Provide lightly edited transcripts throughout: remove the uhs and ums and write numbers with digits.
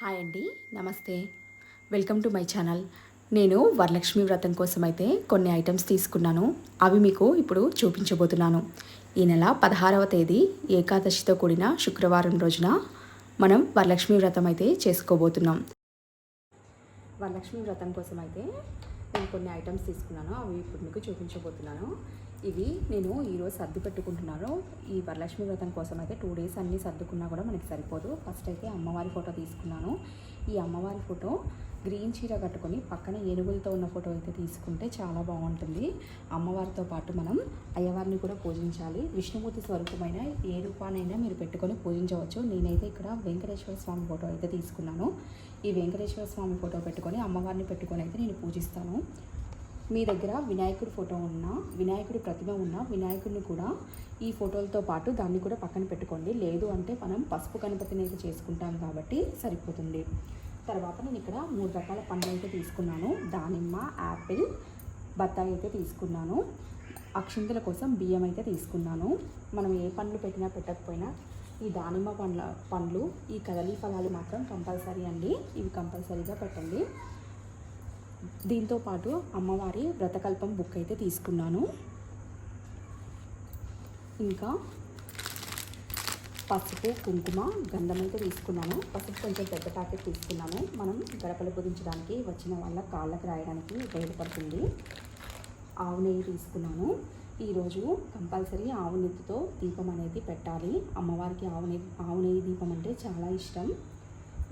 Hi అండి, నమస్తే. Welcome to my channel. నేను వరలక్ష్మి వ్రతం కోసం అయితే కొన్ని ఐటమ్స్ తీసుకున్నాను. అవి మీకు ఇప్పుడు చూపించబోతున్నాను. ఈ నెల 16వ తేదీ ఏకాదశితో కూడిన శుక్రవారం రోజున మనం వరలక్ష్మి వ్రతం అయితే చేసుకోబోతున్నాం. వరలక్ష్మి వ్రతం కోసం అయితే నేను కొన్ని ఐటమ్స్ తీసుకున్నాను. అవి ఇప్పుడు మీకు చూపించబోతున్నాను. ఇవి నేను ఈరోజు సర్ది పెట్టుకుంటున్నాను. ఈ వరలక్ష్మి వ్రతం కోసం అయితే 2 డేస్ అన్నీ సర్దుకున్నా కూడా మనకి సరిపోదు. ఫస్ట్ అయితే అమ్మవారి ఫోటో తీసుకున్నాను. ఈ అమ్మవారి ఫోటో గ్రీన్ చీర కట్టుకొని పక్కన ఏనుగులతో ఉన్న ఫోటో అయితే తీసుకుంటే చాలా బాగుంటుంది. అమ్మవారితో పాటు మనం అయ్యవారిని కూడా పూజించాలి. విష్ణుమూర్తి స్వరూపమైన ఏ రూపానైనా మీరు పెట్టుకొని పూజించవచ్చు. నేనైతే ఇక్కడ వెంకటేశ్వర స్వామి ఫోటో అయితే తీసుకున్నాను. ఈ వెంకటేశ్వర స్వామి ఫోటో పెట్టుకొని అమ్మవారిని పెట్టుకొని అయితే నేను పూజిస్తాను. మీ దగ్గర వినాయకుడి ఫోటో ఉన్న, వినాయకుడి ప్రతిమ ఉన్న వినాయకుడిని కూడా ఈ ఫోటోలతో పాటు దాన్ని కూడా పక్కన పెట్టుకోండి. లేదు అంటే మనం పసుపు గణపతిని అయితే చేసుకుంటాం కాబట్టి సరిపోతుంది. తర్వాత నేను ఇక్కడ 3 రకాల పండ్లు అయితే తీసుకున్నాను. దానిమ్మ, యాపిల్, బత్తాయి అయితే తీసుకున్నాను. అక్షింతల కోసం బియ్యం అయితే తీసుకున్నాను. మనం ఏ పండ్లు పెట్టినా పెట్టకపోయినా ఈ దానిమ్మ పండ్లు ఈ కదలీ ఫలాలు మాత్రం కంపల్సరీ అండి. ఇవి కంపల్సరీగా పెట్టండి. దీంతో పాటు అమ్మవారి వ్రతకల్పం బుక్ అయితే తీసుకున్నాను. ఇంకా పసుపు, కుంకుమ, గంధం అయితే తీసుకున్నాను. పసుపు కొంచెం పెద్ద ప్యాకెట్ తీసుకున్నాను. మనం గడపలు పూజించడానికి వచ్చిన వాళ్ళ కాళ్ళకి రాయడానికి ఉపయోగపడుతుంది. ఆవు నెయ్యి తీసుకున్నాను. ఈరోజు కంపల్సరీ ఆవు నెయ్యితో దీపం అనేది పెట్టాలి. అమ్మవారికి ఆవు నెయ్యి దీపం అంటే చాలా ఇష్టం.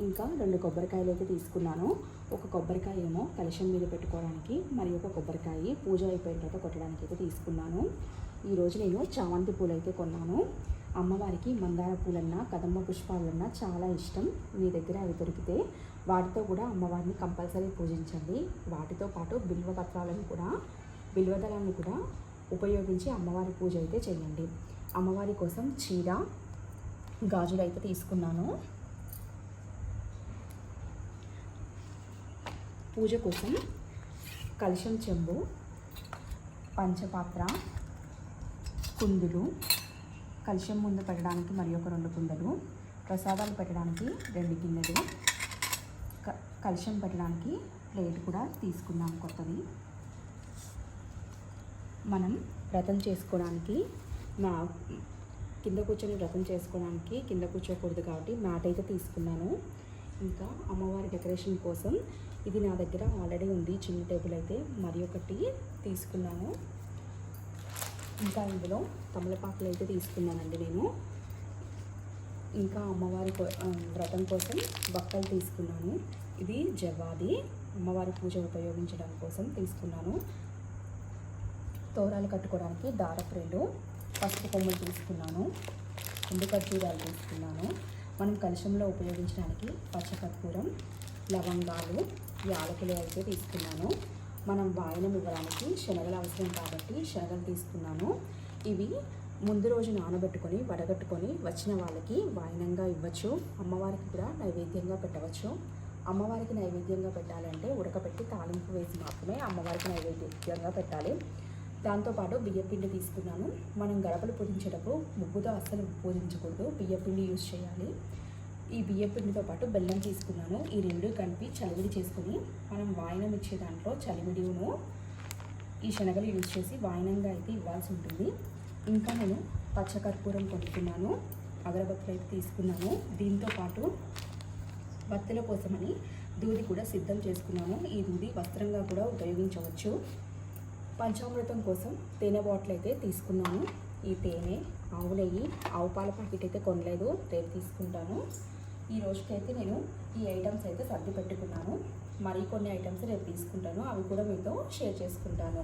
ఇంకా 2 కొబ్బరికాయలు అయితే తీసుకున్నాను. ఒక కొబ్బరికాయ ఏమో కలశం మీద పెట్టుకోవడానికి, మరి ఒక కొబ్బరికాయ పూజ అయిపోయిన తర్వాత కొట్టడానికి అయితే తీసుకున్నాను. ఈరోజు నేను చామంతి పూలు అయితే కొన్నాను. అమ్మవారికి మందార పూలన్నా కదంబ పుష్పాలన్నా చాలా ఇష్టం. మీ దగ్గర అవి దొరికితే వాటితో కూడా అమ్మవారిని కంపల్సరీ పూజించండి. వాటితో పాటు బిల్వదళాన్ని కూడా ఉపయోగించి అమ్మవారి పూజ అయితే చేయండి. అమ్మవారి కోసం చీర, గాజులు అయితే తీసుకున్నాను. పూజ కోసం కలశం చెంబు, పంచపాత్ర, కుందులు, కలశం ముందు పెట్టడానికి మరి ఒక 2 కుండలు, ప్రసాదాలు పెట్టడానికి 2 గిన్నెలు, కలశం పెట్టడానికి ప్లేట్ కూడా తీసుకున్నాం కొత్తది. మనం వ్రతం చేసుకోవడానికి కింద కూర్చొని వ్రతం చేసుకోవడానికి కింద కూర్చోకూడదు కాబట్టి మ్యాట్ అయితే తీసుకున్నాను. ఇంకా అమ్మవారి డెకరేషన్ కోసం ఇది నా దగ్గర ఆల్రెడీ ఉంది, చిన్న టేబుల్ అయితే మరి ఒకటి తీసుకున్నాను. ఇంకా ఇందులో తమలపాకులు అయితే తీసుకున్నానండి నేను. ఇంకా అమ్మవారి వ్రతం కోసం బక్కలు తీసుకున్నాను. ఇది జవ్వాది, అమ్మవారి పూజ ఉపయోగించడం కోసం తీసుకున్నాను. తోరాలు కట్టుకోవడానికి దారప్రేలు, పసుపు కొమ్ములు తీసుకున్నాను. 2 ఖర్జూరాలు తీసుకున్నాను. మనం కలశంలో ఉపయోగించడానికి పచ్చకర్పూరం, లవంగాలు, యాలకులు అయితే తీసుకున్నాను. మనం వాయనం ఇవ్వడానికి శనగలు అవసరం కాబట్టి శనగలు తీసుకున్నాను. ఇవి ముందు రోజు నానబెట్టుకొని వడగట్టుకొని వచ్చిన వాళ్ళకి వాయనంగా ఇవ్వచ్చు. అమ్మవారికి కూడా నైవేద్యంగా పెట్టవచ్చు. అమ్మవారికి నైవేద్యంగా పెట్టాలంటే ఉడకబెట్టి తాలింపు వేసి మాత్రమే అమ్మవారికి నైవేద్యంగా పెట్టాలి. దాంతోపాటు బియ్యపిండి తీసుకున్నాను. మనం గడపలు పూజించేటప్పుడు ముగ్గుతో అస్సలు పూజించకూడదు, బియ్యపిండి యూజ్ చేయాలి. ఈ బియ్యపిండితో పాటు బెల్లం తీసుకున్నాను. ఈ 2 కలిపి చలివిడి చేసుకొని మనం వాయనం ఇచ్చే దాంట్లో చలివిడిను ఈ శనగలు యూజ్ చేసి వాయనంగా అయితే ఇవ్వాల్సి ఉంటుంది. ఇంకా నేను పచ్చకర్పూరం కొనుక్కున్నాను, అగరబత్తులు అయితే తీసుకున్నాను. దీంతో పాటు బత్తెల కోసమని దూది కూడా సిద్ధం చేసుకున్నాను. ఈ దూది వస్త్రంగా కూడా ఉపయోగించవచ్చు. పంచామృతం కోసం తేనె బాటిల్ అయితే తీసుకున్నాను. ఈ తేనె, ఆవు నెయ్యి, ఆవు పాల ప్యాకెట్ అయితే కొనలేదు, రేపు తీసుకుంటాను. ఈ రోజుకైతే నేను ఈ ఐటమ్స్ అయితే సర్ది పెట్టుకున్నాను. మరి కొన్ని ఐటమ్స్ రేపు తీసుకుంటాను, అవి కూడా మీతో షేర్ చేసుకుంటాను.